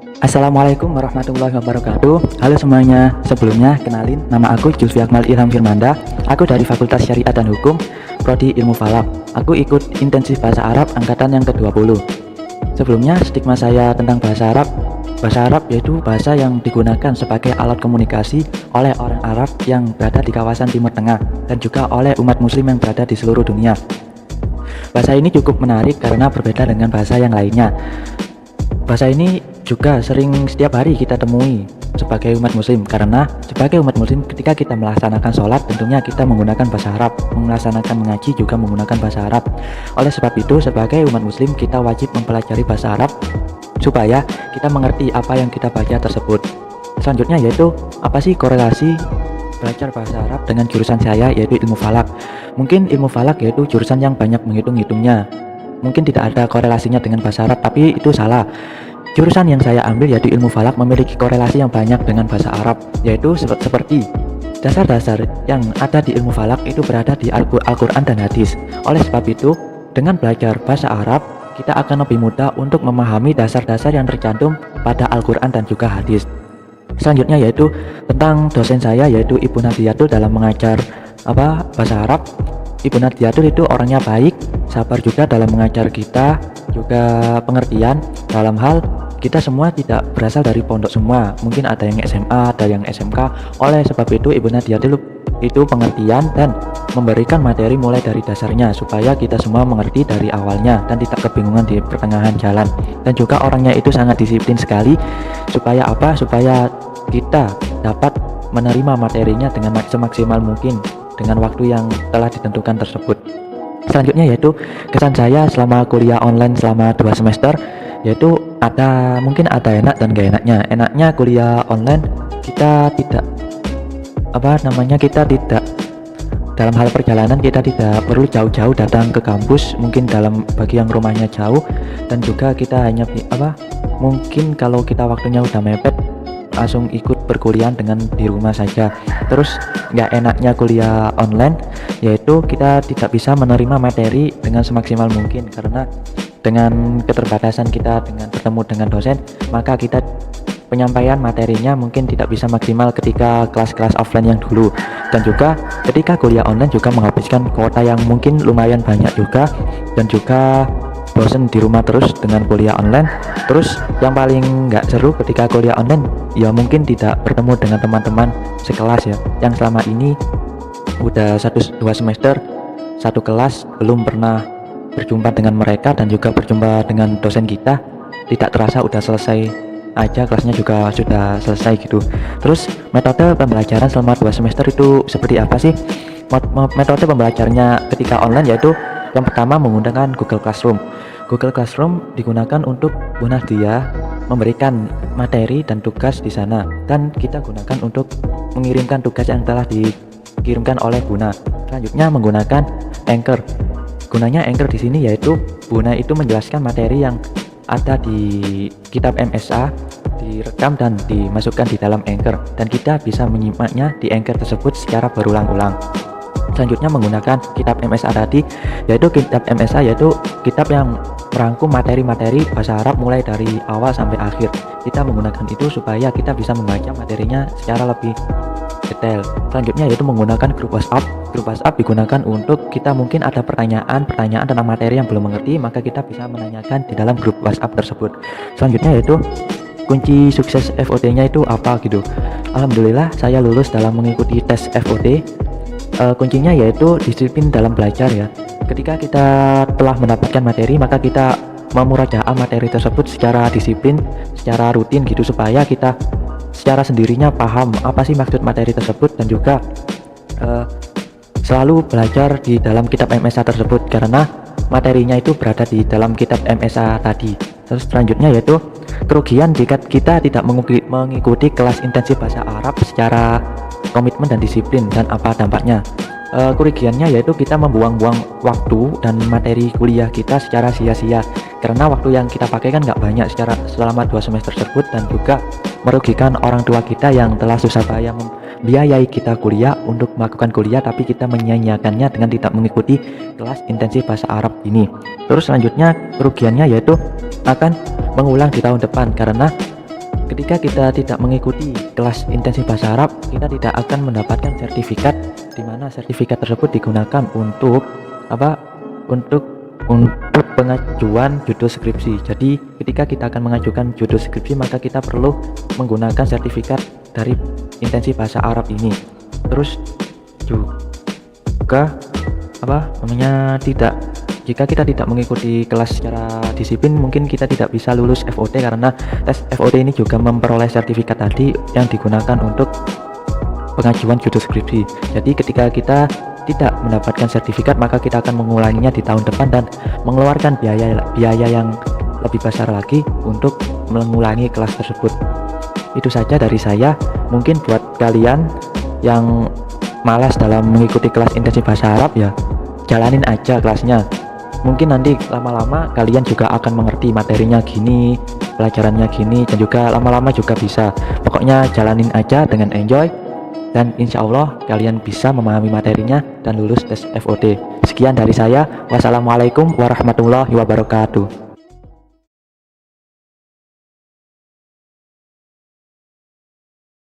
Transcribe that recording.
Assalamualaikum warahmatullahi wabarakatuh. Halo semuanya, sebelumnya kenalin, nama aku Julfi Akmal Ilham Firmanda. Aku dari Fakultas Syariat dan Hukum, Prodi Ilmu Falak. Aku ikut intensif bahasa Arab angkatan yang ke-20. Sebelumnya, stigma saya tentang bahasa Arab yaitu bahasa yang digunakan sebagai alat komunikasi oleh orang Arab yang berada di kawasan Timur Tengah dan juga oleh umat muslim yang berada di seluruh dunia. Bahasa ini cukup menarik karena berbeda dengan bahasa yang lainnya. Bahasa ini juga sering setiap hari kita temui sebagai umat muslim, karena sebagai umat muslim ketika kita melaksanakan sholat tentunya kita menggunakan bahasa Arab, melaksanakan mengaji juga menggunakan bahasa Arab. Oleh sebab itu, sebagai umat muslim kita wajib mempelajari bahasa Arab supaya kita mengerti apa yang kita baca tersebut. Selanjutnya yaitu apa sih korelasi belajar bahasa Arab dengan jurusan saya, yaitu ilmu falak. Mungkin ilmu falak yaitu jurusan yang banyak menghitung-hitungnya, mungkin tidak ada korelasinya dengan bahasa Arab, tapi itu salah. Jurusan yang saya ambil yaitu ilmu falak memiliki korelasi yang banyak dengan bahasa Arab, yaitu seperti dasar-dasar yang ada di ilmu falak itu berada di Al-Quran dan hadis. Oleh sebab itu, dengan belajar bahasa Arab, kita akan lebih mudah untuk memahami dasar-dasar yang tercantum pada Al-Quran dan juga hadis. Selanjutnya yaitu tentang dosen saya, yaitu Ibu Nadiyatul dalam mengajar bahasa Arab. Ibu Nadiyatul itu orangnya baik, sabar juga dalam mengajar kita, juga pengertian dalam hal kita semua tidak berasal dari pondok semua, mungkin ada yang SMA, ada yang SMK. Oleh sebab itu Ibu Nadiyatul itu pengertian dan memberikan materi mulai dari dasarnya supaya kita semua mengerti dari awalnya dan tidak kebingungan di pertengahan jalan. Dan juga orangnya itu sangat disiplin sekali, supaya kita dapat menerima materinya dengan semaksimal mungkin dengan waktu yang telah ditentukan tersebut. Selanjutnya yaitu kesan saya selama kuliah online selama 2 semester, yaitu mungkin ada enak dan gak enaknya. Enaknya kuliah online kita tidak dalam hal perjalanan kita tidak perlu jauh-jauh datang ke kampus, mungkin bagi yang rumahnya jauh, dan juga kita hanya mungkin kalau kita waktunya udah mepet langsung ikut perkuliahan dengan di rumah saja. Terus nggak enaknya kuliah online yaitu kita tidak bisa menerima materi dengan semaksimal mungkin, karena dengan keterbatasan kita dengan bertemu dengan dosen, maka kita penyampaian materinya mungkin tidak bisa maksimal ketika kelas-kelas offline yang dulu. Dan juga ketika kuliah online juga menghabiskan kuota yang mungkin lumayan banyak juga, dan juga bosen di rumah terus dengan kuliah online. Terus yang paling nggak seru ketika kuliah online ya mungkin tidak bertemu dengan teman-teman sekelas ya, yang selama ini udah 1-2 semester satu kelas belum pernah berjumpa dengan mereka, dan juga berjumpa dengan dosen kita tidak terasa udah selesai aja, kelasnya juga sudah selesai gitu. Terus metode pembelajaran selama 2 semester itu seperti apa sih? Metode pembelajarannya ketika online yaitu yang pertama menggunakan Google Classroom. Google Classroom digunakan untuk Bu Nadia memberikan materi dan tugas di sana, dan kita gunakan untuk mengirimkan tugas yang telah dikirimkan oleh Buna. Selanjutnya menggunakan Anchor. Gunanya Anchor di sini yaitu Buna itu menjelaskan materi yang ada di kitab MSA, direkam dan dimasukkan di dalam Anchor, dan kita bisa menyimaknya di Anchor tersebut secara berulang-ulang. Selanjutnya menggunakan kitab MSA tadi, yaitu kitab MSA yaitu kitab yang merangkum materi-materi bahasa Arab mulai dari awal sampai akhir. Kita menggunakan itu supaya kita bisa membaca materinya secara lebih detail. Selanjutnya yaitu menggunakan grup WhatsApp. Grup WhatsApp digunakan untuk kita mungkin ada pertanyaan tentang materi yang belum mengerti, maka kita bisa menanyakan di dalam grup WhatsApp tersebut. Selanjutnya yaitu kunci sukses FOT-nya itu apa gitu. Alhamdulillah saya lulus dalam mengikuti tes FOT. Kuncinya yaitu disiplin dalam belajar ya. Ketika kita telah mendapatkan materi, maka kita memurajaah materi tersebut secara disiplin, secara rutin gitu, supaya kita secara sendirinya paham apa sih maksud materi tersebut, dan juga selalu belajar di dalam kitab MSA tersebut karena materinya itu berada di dalam kitab MSA tadi. Terus selanjutnya yaitu kerugian jika kita tidak mengikuti kelas intensif bahasa Arab secara komitmen dan disiplin, dan apa dampaknya. Kerugiannya yaitu kita membuang-buang waktu dan materi kuliah kita secara sia-sia, karena waktu yang kita pakai kan nggak banyak selama 2 semester tersebut, dan juga merugikan orang tua kita yang telah susah payah membiayai kita kuliah untuk melakukan kuliah, tapi kita menyia-nyiakannya dengan tidak mengikuti kelas intensif bahasa Arab ini. Terus selanjutnya kerugiannya yaitu akan mengulang di tahun depan, karena ketika kita tidak mengikuti kelas intensif bahasa Arab, kita tidak akan mendapatkan sertifikat, di mana sertifikat tersebut digunakan untuk apa? Untuk pengajuan judul skripsi. Jadi ketika kita akan mengajukan judul skripsi, maka kita perlu menggunakan sertifikat dari intensif bahasa Arab ini. Terus juga jika kita tidak mengikuti kelas secara disiplin, mungkin kita tidak bisa lulus FOD, karena tes FOD ini juga memperoleh sertifikat tadi yang digunakan untuk pengajuan judul skripsi. Jadi ketika kita tidak mendapatkan sertifikat, maka kita akan mengulanginya di tahun depan dan mengeluarkan biaya yang lebih besar lagi untuk mengulangi kelas tersebut. Itu saja dari saya. Mungkin buat kalian yang malas dalam mengikuti kelas intensif bahasa Arab, ya jalanin aja kelasnya. Mungkin nanti lama-lama kalian juga akan mengerti materinya gini, pelajarannya gini, dan juga lama-lama juga bisa. Pokoknya jalanin aja dengan enjoy, dan insya Allah kalian bisa memahami materinya dan lulus tes FOD. Sekian dari saya. Wassalamualaikum warahmatullahi wabarakatuh.